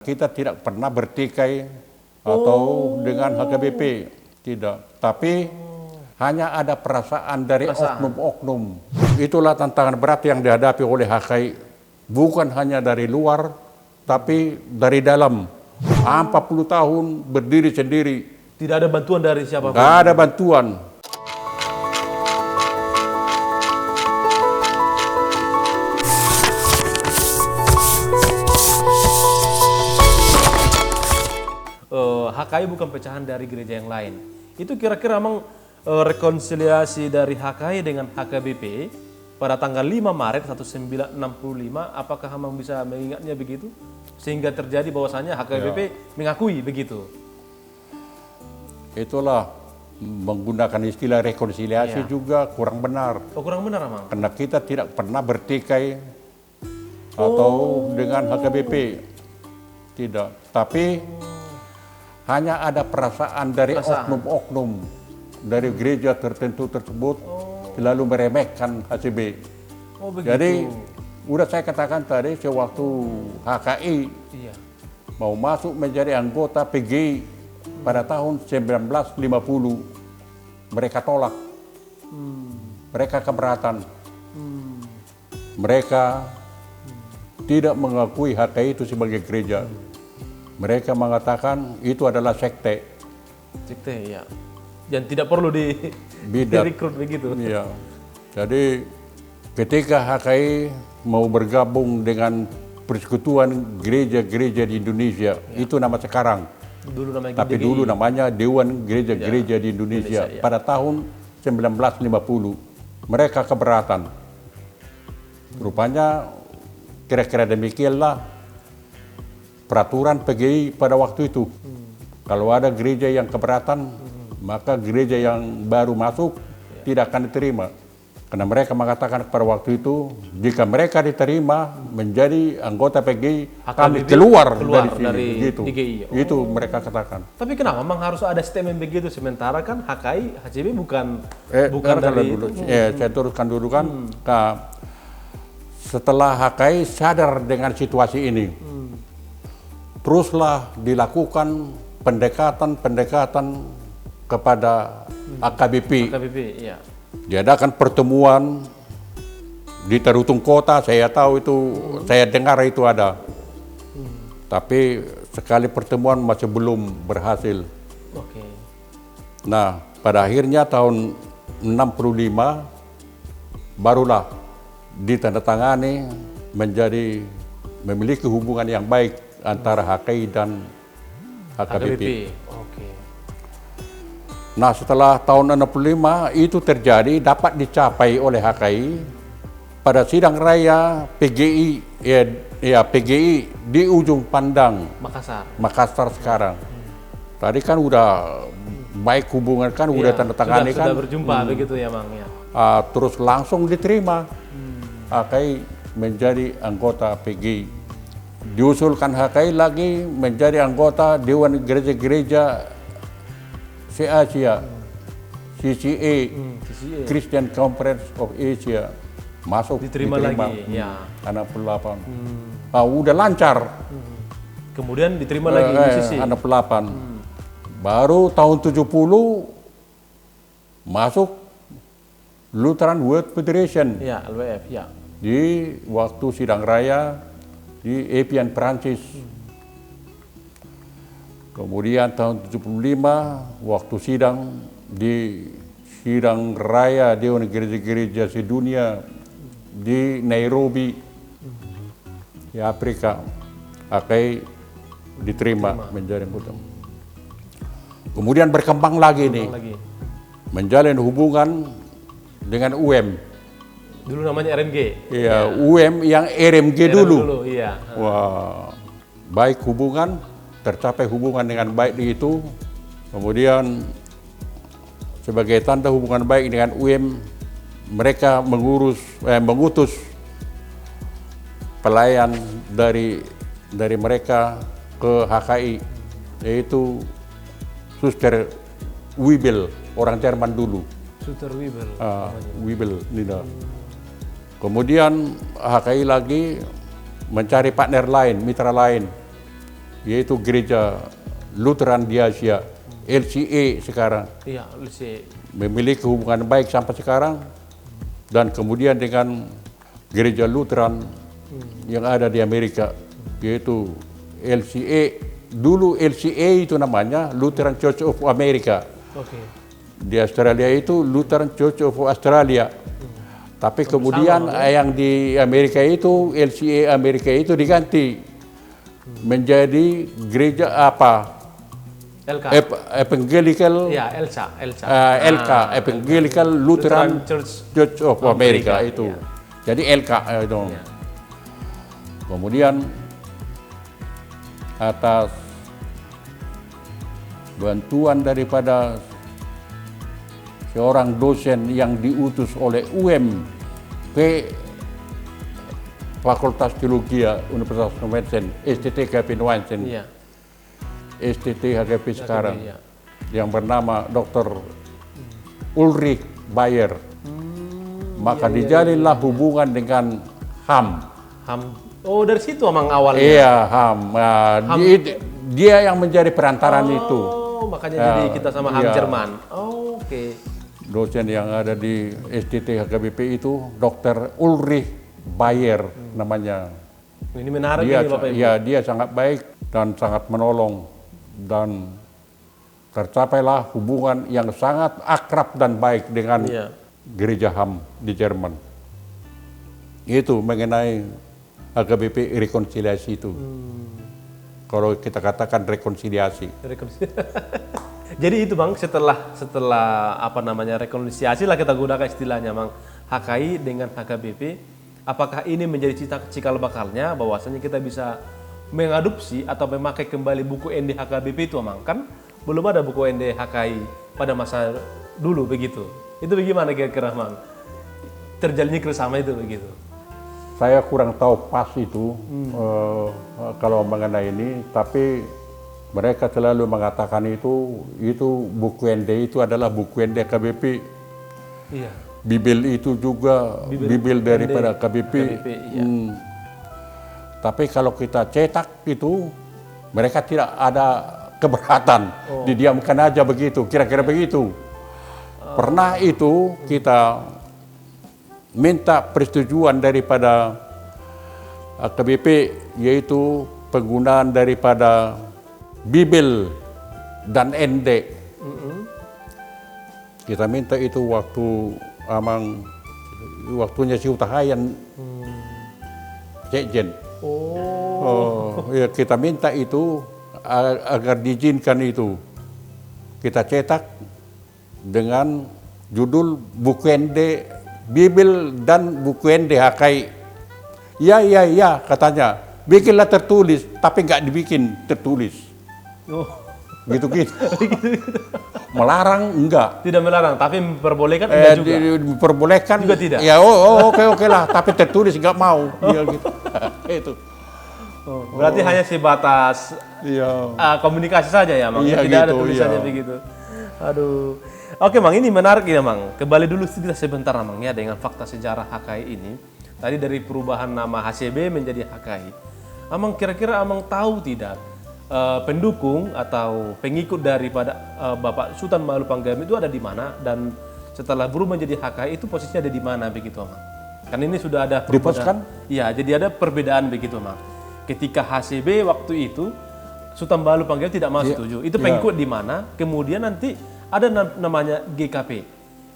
Kita tidak pernah bertikai atau dengan HKBP, tidak. Tapi hanya ada perasaan dari oknum-oknum. Itulah tantangan berat yang dihadapi oleh HKI. Bukan hanya dari luar, tapi dari dalam. 40 tahun berdiri sendiri. Tidak ada bantuan dari siapapun? Tidak ada bantuan. HKI bukan pecahan dari gereja yang lain. Itu kira-kira memang rekonsiliasi dari HKI dengan HKBP pada tanggal 5 Maret 1965, apakah memang bisa mengingatnya begitu? Sehingga terjadi bahwasannya HKBP mengakui begitu. Itulah menggunakan istilah rekonsiliasi juga kurang benar. Oh, kurang benar, Mang? Karena kita tidak pernah bertikai atau dengan HKBP. Tidak. Tapi hanya ada perasaan dari oknum-oknum dari gereja tertentu tersebut selalu meremehkan HCB. Oh, begitu. Jadi udah saya katakan tadi sewaktu HKI mau masuk menjadi anggota PGI pada tahun 1950, mereka tolak, mereka keberatan, mereka tidak mengakui HKI itu sebagai gereja. Mereka mengatakan itu adalah sekte. Sekte, ya. Dan tidak perlu direkrut begitu. Iya. Jadi ketika HKI mau bergabung dengan persekutuan gereja-gereja di Indonesia, itu nama sekarang. Dulu namanya Tapi dulu namanya Dewan Gereja-Gereja di Indonesia. Pada tahun 1950, mereka keberatan. Rupanya kira-kira demikianlah peraturan PGI pada waktu itu. Kalau ada gereja yang keberatan, maka gereja yang baru masuk tidak akan diterima. Karena mereka mengatakan pada waktu itu, jika mereka diterima menjadi anggota PGI, kami keluar dari sini. Dari begitu. PGI. Itu mereka katakan. Tapi kenapa memang harus ada statement begitu, sementara kan HKI, HCB bukan dari dulu. itu. Saya teruskan dulu kan. Setelah HKI sadar dengan situasi ini, teruslah dilakukan pendekatan kepada AKBP. HKBP, iya. Diadakan pertemuan di Tarutung Kota, saya tahu itu, saya dengar itu ada. Tapi sekali pertemuan masih belum berhasil. Oke. Nah, pada akhirnya tahun 65 barulah ditandatangani menjadi memiliki hubungan yang baik antara HKI dan HKBP. Oke. Nah, setelah tahun 65 itu terjadi, dapat dicapai oleh HKI pada sidang raya PGI, PGI di Ujung Pandang, Makassar sekarang. Tadi kan udah baik hubungan kan, udah tanda tangani kan. Sudah berjumpa begitu ya, Mang ya. Terus langsung diterima HKI menjadi anggota PGI. Diusulkan HKI lagi menjadi anggota Dewan Gereja-Gereja se-Asia, CCA, Christian Conference of Asia. Masuk, diterima lagi, ya. Anak 8. Udah lancar. Kemudian diterima lagi di sisi. Anak 8. Baru tahun 70 masuk Lutheran World Federation. Ya, LWF, ya. Di waktu sidang raya di Evian, Perancis. Kemudian tahun 75 waktu sidang di sidang raya Dewan Gereja-Gereja Sedunia di Nairobi, di Afrika, HKI diterima menjadi anggota. Kemudian berkembang lagi menjalin hubungan dengan UM. Dulu namanya RMG. Iya, UM yang RMG dulu. Iya. Wah, baik hubungan, tercapai hubungan dengan baik di itu. Kemudian sebagai tanda hubungan baik dengan UM, mereka mengutus pelayan dari mereka ke HKI, yaitu Suster Wibel, orang Jerman dulu. Suster Wibel. Wibel, Nina. Kemudian HKI lagi mencari partner lain, mitra lain. yaitu gereja Lutheran di Asia, LCA sekarang. Iya, LCA. Memiliki hubungan baik sampai sekarang, dan kemudian dengan gereja Lutheran yang ada di Amerika, yaitu LCA. Dulu LCA itu namanya Lutheran Church of America. Oke. Di Australia itu Lutheran Church of Australia. Tapi kemudian yang di Amerika itu, LCA Amerika itu diganti menjadi gereja apa? LK. Evangelical, Ya, LK. LK, Evangelical Lutheran Church of America itu. Iya. Jadi LK itu. Iya. Kemudian atas bantuan daripada seorang dosen yang diutus oleh UMP, Fakultas Teologi Universitas Nuansen, STT HKP Nuansen, Iya. STT HKP sekarang, Iya. yang bernama Dr. Ulrich Bayer. Maka dijalinlah hubungan dengan HAM. HAM. Oh, dari situ emang awalnya. Iya, HAM. Nah, dia yang menjadi perantaran itu. Oh, makanya jadi kita sama HAM iya. Jerman. Oh, oke. Dosen yang ada di STT HKBP itu Dr. Ulrich Bayer namanya. Ini menarik Dia, ini Bapak Ibu. ya, dia sangat baik dan sangat menolong, dan tercapailah hubungan yang sangat akrab dan baik dengan Iya. gereja HAM di Jerman. Itu mengenai HKBP rekonsiliasi itu. Kalau kita katakan rekonsiliasi. Jadi itu Bang, setelah apa namanya rekonsiliasi lah kita gunakan istilahnya Bang, HKI dengan HKBP, apakah ini menjadi cikal bakalnya bahwasanya kita bisa mengadopsi atau memakai kembali buku ND HKBP itu Bang? Kan belum ada buku ND HKI pada masa dulu begitu. Itu bagaimana kira-kira Bang? Terjalinnya kerjasama itu begitu. Saya kurang tahu pas itu kalau mengenai ini, tapi mereka selalu mengatakan itu buku ND itu adalah buku ND KBP. Iya. Bibil itu juga Bibil daripada KBP. iya. Tapi kalau kita cetak itu, mereka tidak ada keberatan, didiamkan aja begitu, kira-kira begitu. Pernah itu kita minta persetujuan daripada KBP, yaitu penggunaan daripada Bibil dan ND. Kita minta itu waktunya si Utahayan Sekjen. Ya, kita minta itu agar diizinkan itu. Kita cetak dengan judul buku ND Bibil dan buku ND HKI. Ya, katanya. Bikinlah tertulis, tapi nggak dibikin tertulis. Oh. Gitu-gitu. Melarang enggak. Tidak melarang, tapi memperbolehkan enggak juga. Diperbolehkan Juga tidak. Ya, oke lah, tapi tertulis nggak mau. Dia gitu. Itu. Berarti hanya sebatas komunikasi saja ya, Mang. Iya, Tidak ada gitu, tulisannya iya. begitu. Aduh. Oke, Mang, ini menarik ya, Mang. Kembali dulu kita sebentar, Mang, ya, dengan fakta sejarah HKI ini. Tadi dari perubahan nama HCB menjadi HKI. Amang kira-kira Amang tahu tidak pendukung atau pengikut daripada Bapak Sultan Mahmud itu ada di mana, dan setelah berubah menjadi HKI itu posisinya ada di mana begitu, Amang? Kan ini sudah ada perbedaan. Iya, jadi ada perbedaan begitu, Amang. Ketika HCB waktu itu Sultan Mahmud tidak mau setuju. Itu pengikut di mana? Kemudian nanti ada namanya GKP.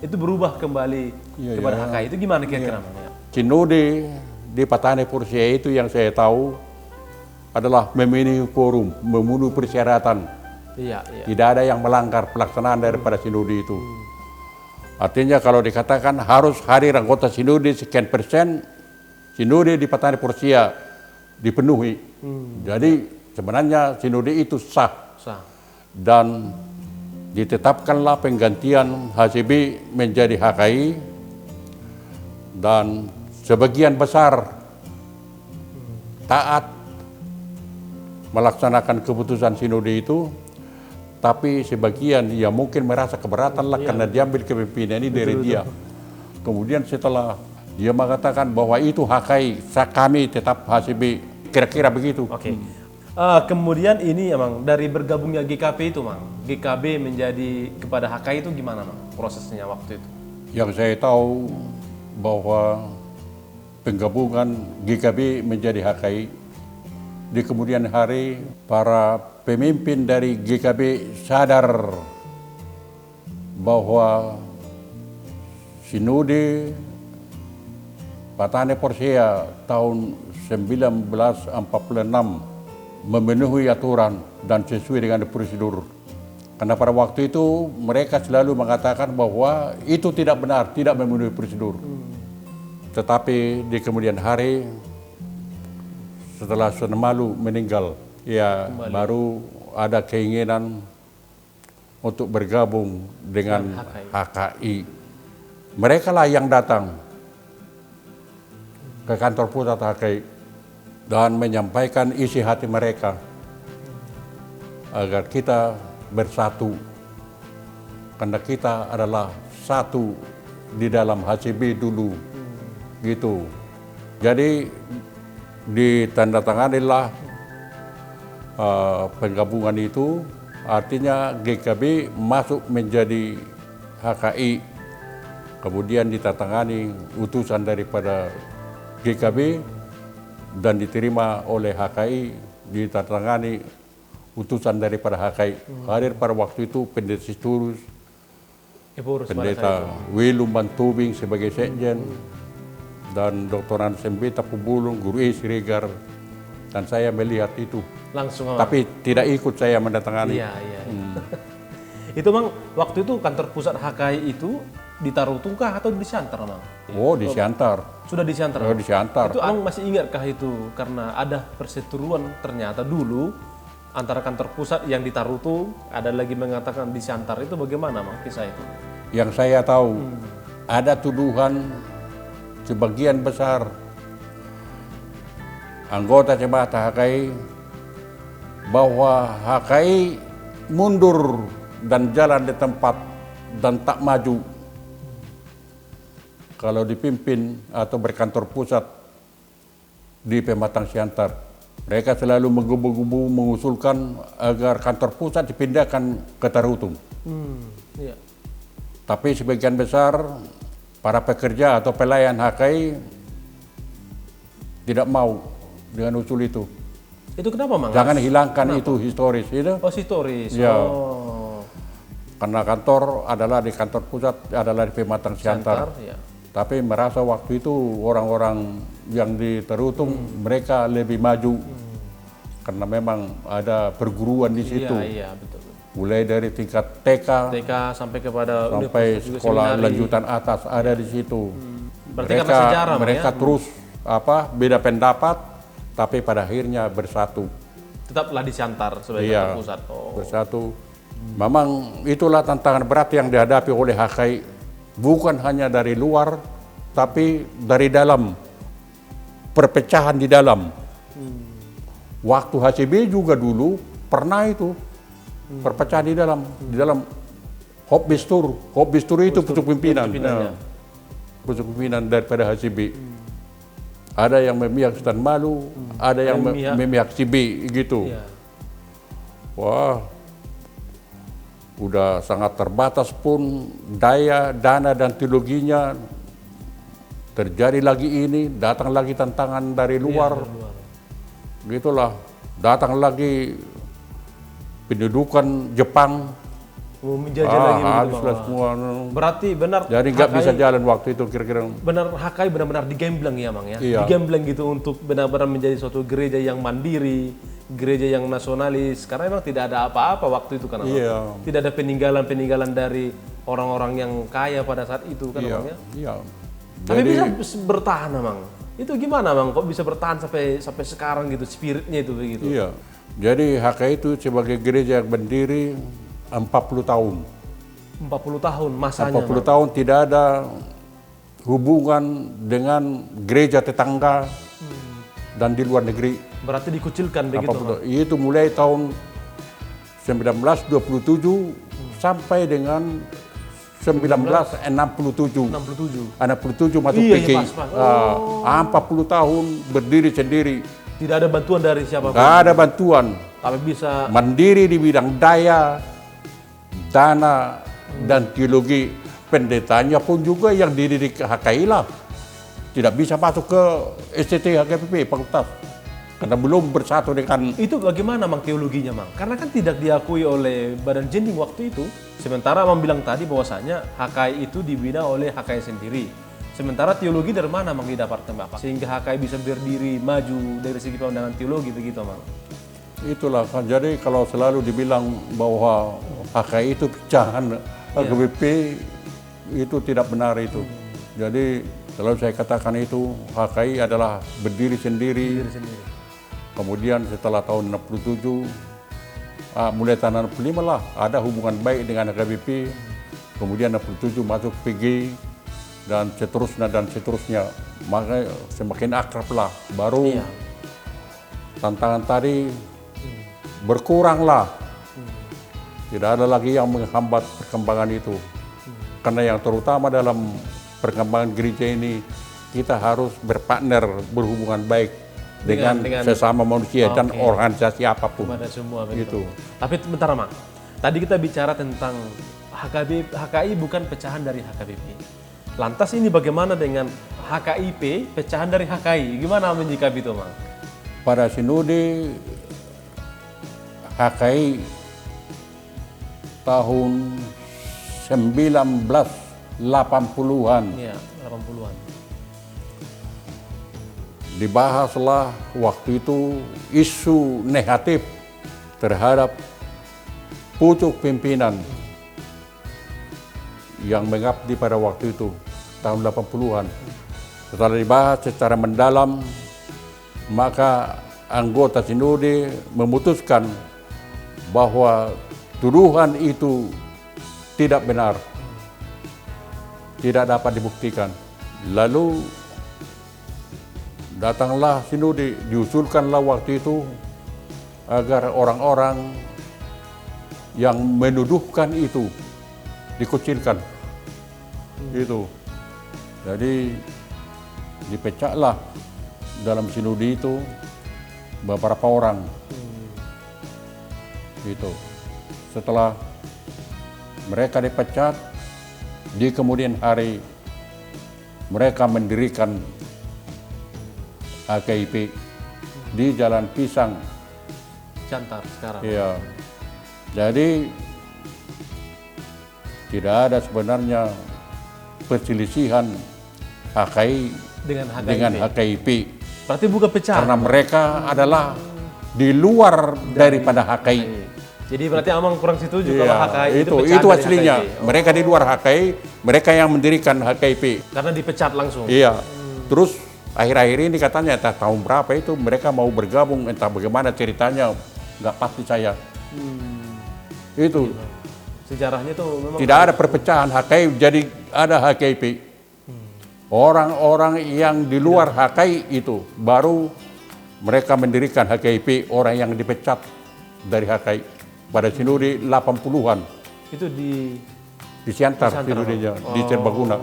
Itu berubah kembali kepada HKI. Itu gimana kira-kira, Mang? Sinode di Patani Persia itu yang saya tahu adalah memenuhi quorum, memenuhi persyaratan. Iya. Tidak ada yang melanggar pelaksanaan daripada sinode itu. Artinya kalau dikatakan harus hadir anggota sinode sekian persen, sinode di Patani Persia dipenuhi. Jadi sebenarnya sinode itu sah. Dan ditetapkanlah penggantian HCB menjadi HKI, dan sebagian besar taat melaksanakan keputusan sinode itu, tapi sebagian ya mungkin merasa keberatan lah karena diambil kepemimpinan ini dari dia. Kemudian setelah dia mengatakan bahwa itu HKI, kami tetap HCB, kira-kira begitu. Oke. Kemudian ini emang dari bergabungnya GKP itu, Mang. GKB menjadi kepada HKI itu gimana, Mang? Prosesnya waktu itu? Yang saya tahu bahwa penggabungan GKB menjadi HKI, di kemudian hari para pemimpin dari GKB sadar bahwa Sinode Patane Persea tahun 1946 memenuhi aturan dan sesuai dengan prosedur. Karena pada waktu itu mereka selalu mengatakan bahwa itu tidak benar, tidak memenuhi prosedur. Tetapi di kemudian hari setelah Sunan Malu meninggal, ya baru ada keinginan untuk bergabung dengan HKI. Mereka lah yang datang ke kantor pusat HKI dan menyampaikan isi hati mereka agar kita bersatu, karena kita adalah satu di dalam HCB dulu, gitu. Jadi ditandatanganilah penggabungan itu, artinya GKB masuk menjadi HKI, kemudian ditandatangani utusan daripada GKB dan diterima oleh HKI, ditandatangani utusan daripada HKI. Hadir pada waktu itu Pendeta Sisturus, Pendeta Wilum Bantubing sebagai sekjen, dan Dr. Ansembeta Pubulung, Guru Siregar, dan saya melihat itu. Langsung. Tapi tidak ikut saya mendatangani. Iya. Itu, Mang, waktu itu kantor pusat HKI itu ditaruh tungkah atau di Siantar, Mang? Oh, di Siantar. Sudah di Siantar? Oh, di Siantar. Itu Mang masih ingatkah itu? Karena ada perseteruan ternyata dulu antara kantor pusat yang di Tarutung, ada lagi mengatakan di Siantar. Itu bagaimana, Mang, kisah itu? Yang saya tahu, ada tuduhan sebagian besar anggota jemaat HKI bahwa HKI mundur dan jalan di tempat dan tak maju kalau dipimpin atau berkantor pusat di Pematang Siantar. Mereka selalu menggebu-gebu mengusulkan agar kantor pusat dipindahkan ke Tarutung. Iya. Tapi sebagian besar para pekerja atau pelayan HKI tidak mau dengan usul itu. Itu kenapa, Mang? Jangan hilangkan itu historis. Itu. Oh, historis. Ya. Oh. Karena kantor adalah di kantor pusat, adalah di Pematang Siantar. Ya. Tapi merasa waktu itu orang-orang yang di Tarutung mereka lebih maju. Karena memang ada perguruan di situ. Iya, betul. Mulai dari tingkat TK sampai kepada sampai sekolah lanjutan atas ada di situ. Berarti karena sejarah, mereka terus beda pendapat, tapi pada akhirnya bersatu. Tetaplah di Siantar sebagai kantor pusat. Bersatu. Memang itulah tantangan berat yang dihadapi oleh HKI. Bukan hanya dari luar, tapi dari dalam. Perpecahan di dalam. Waktu HCB juga dulu pernah itu perpecahan di dalam Hop Bistur itu pucuk pimpinan. Pucuk pimpinan daripada HCB. Ada yang memihak Sunan Malu, ada yang memihak CB gitu. Iya. Wah, udah sangat terbatas pun dana dan teknologinya. Terjadi lagi ini, datang lagi tantangan dari luar. Gitulah, datang lagi pendudukan Jepang. Menjajah lagi habislah semua. Berarti benar. Jadi nggak bisa jalan waktu itu kira-kira. Benar, HKI benar-benar digembleng ya, Mang, ya. Iya. Digembleng gitu untuk benar-benar menjadi suatu gereja yang mandiri, gereja yang nasionalis. Karena memang tidak ada apa-apa waktu itu kan, Iya. Tidak ada peninggalan dari orang-orang yang kaya pada saat itu kan, Iya. Mang, ya. Iya. Tapi bisa bertahan, Mang. Itu gimana, Mang? Kok bisa bertahan sampai sekarang gitu, spiritnya itu begitu? Iya. Jadi HKI itu sebagai gereja yang berdiri 40 tahun. 40 tahun masanya. 40 tahun tidak ada hubungan dengan gereja tetangga dan di luar negeri. Berarti dikucilkan begitu, Mang? Itu mulai tahun 1927 sampai dengan 1967. 67 masuk PKI. Pas. 40 tahun berdiri sendiri. Tidak ada bantuan dari siapapun. Nggak ada bantuan. Tapi bisa Mandiri di bidang daya, dana, dan teologi. Pendetanya pun juga yang dididik HKI lah. Tidak bisa masuk ke STT HKBP fakultas. Karena belum bersatu dengan... itu bagaimana Mang teologinya Mang? Karena kan tidak diakui oleh Badan Jending waktu itu. Sementara Mang bilang tadi bahwasanya HKI itu dibina oleh HKI sendiri. Sementara teologi dari mana Mang didapatkan Bapak? Sehingga HKI bisa berdiri maju dari segi pandangan teologi begitu Mang? Itulah, kan. Jadi kalau selalu dibilang bahwa HKI itu pecahan HKBP, itu tidak benar itu. Jadi selalu saya katakan itu, HKI adalah berdiri sendiri. Kemudian setelah tahun 67, mulai tahun 65 lah, ada hubungan baik dengan HKBP. Kemudian 67 masuk PG, dan seterusnya. Maka semakin akrab lah. Baru tantangan tadi berkurang lah. Tidak ada lagi yang menghambat perkembangan itu. Karena yang terutama dalam perkembangan gereja ini, kita harus berpartner, berhubungan baik dengan sesama manusia dan organisasi apapun. Kepada semua begitu. Tapi bentar Mang, tadi kita bicara tentang HKI bukan pecahan dari HKBP. Lantas ini bagaimana dengan HKIP, pecahan dari HKI? Gimana menyikapi itu Mang? Pada sinode HKI tahun 1980-an. Iya, 80-an. Dibahaslah waktu itu isu negatif terhadap pucuk pimpinan yang mengabdi pada waktu itu, tahun 80-an. Setelah dibahas secara mendalam, maka anggota sinode memutuskan bahwa tuduhan itu tidak benar, tidak dapat dibuktikan. Lalu datanglah sinode, diusulkanlah waktu itu agar orang-orang yang menuduhkan itu dikucilkan. Itu. Jadi dipecahlah dalam sinode itu beberapa orang. Itu. Setelah mereka dipecat, di kemudian hari mereka mendirikan HKIP di Jalan Pisang. Cantar sekarang. Iya. Jadi tidak ada sebenarnya perselisihan HKI dengan HKIP. Berarti bukan pecahan. Karena mereka adalah di luar daripada HKI. Jadi berarti Amang kurang setuju kalau HKI itu pecahan itu dari aslinya. HKIP. Mereka di luar HKI, mereka yang mendirikan HKIP. Karena dipecat langsung. Iya. Terus akhir-akhir ini katanya entah tahun berapa itu mereka mau bergabung, entah bagaimana ceritanya, nggak pasti saya. Itu. Sejarahnya itu memang Tidak ada perpecahan HKI, jadi ada HKIP. Orang-orang yang di luar HKI itu baru mereka mendirikan HKIP, orang yang dipecat dari HKI pada sinode 80-an. itu di Siantar sinodenya, di Serbaguna.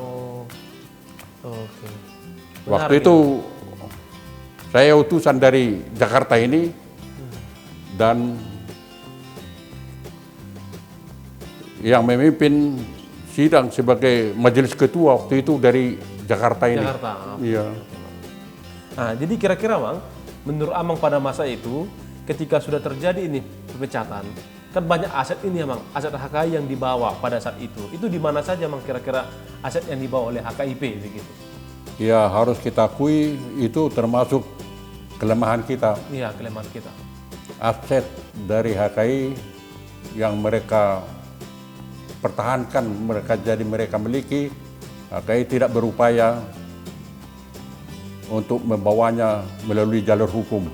Oke. Waktu itu saya utusan dari Jakarta ini dan yang memimpin sidang sebagai majelis ketua waktu itu dari Jakarta ini. Jakarta. Iya. Nah, jadi kira-kira Mang, menurut Amang pada masa itu, ketika sudah terjadi ini pemecatan, kan banyak aset ini ya Mang, aset HKI yang dibawa pada saat itu. Itu di mana saja Mang kira-kira aset yang dibawa oleh HKIP begitu? Ya harus kita akui itu termasuk kelemahan kita. Iya, kelemahan kita. Aset dari HKI yang mereka pertahankan, mereka miliki, HKI tidak berupaya untuk membawanya melalui jalur hukum.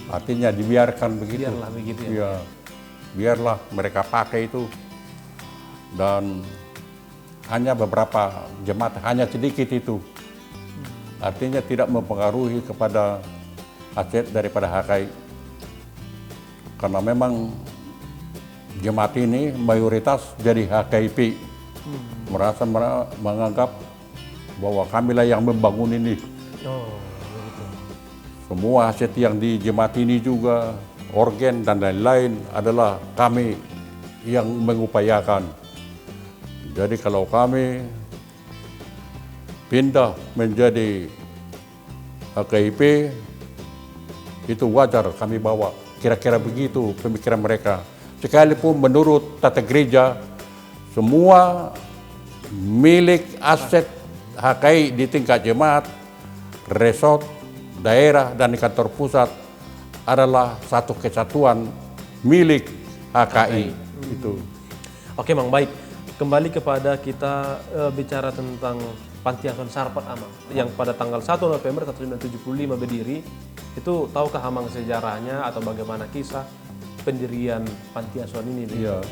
Artinya dibiarkan begitu. Biarlah begitu ya. Iya, biarlah mereka pakai itu. Dan hanya beberapa jemaat, hanya sedikit itu. Artinya tidak mempengaruhi kepada aset daripada HKI. Karena memang jemaat ini mayoritas dari HKIP. Merasa menganggap bahwa kamilah yang membangun ini. Oh, begitu. semua aset yang di jemaat ini juga, organ dan lain-lain adalah kami yang mengupayakan. Jadi kalau kami pindah menjadi HKIP, itu wajar kami bawa. Kira-kira begitu pemikiran mereka. Sekalipun menurut tata gereja, semua milik aset HKI di tingkat jemaat, resort, daerah, dan di kantor pusat adalah satu kesatuan milik HKI. Itu. Oke, Mang, baik. Kembali kepada kita bicara tentang Panti Asuhan Sarpat Amang yang pada tanggal 1 November 1975 berdiri. Itu tahukah Amang sejarahnya atau bagaimana kisah pendirian Panti Asuhan ini? Iya.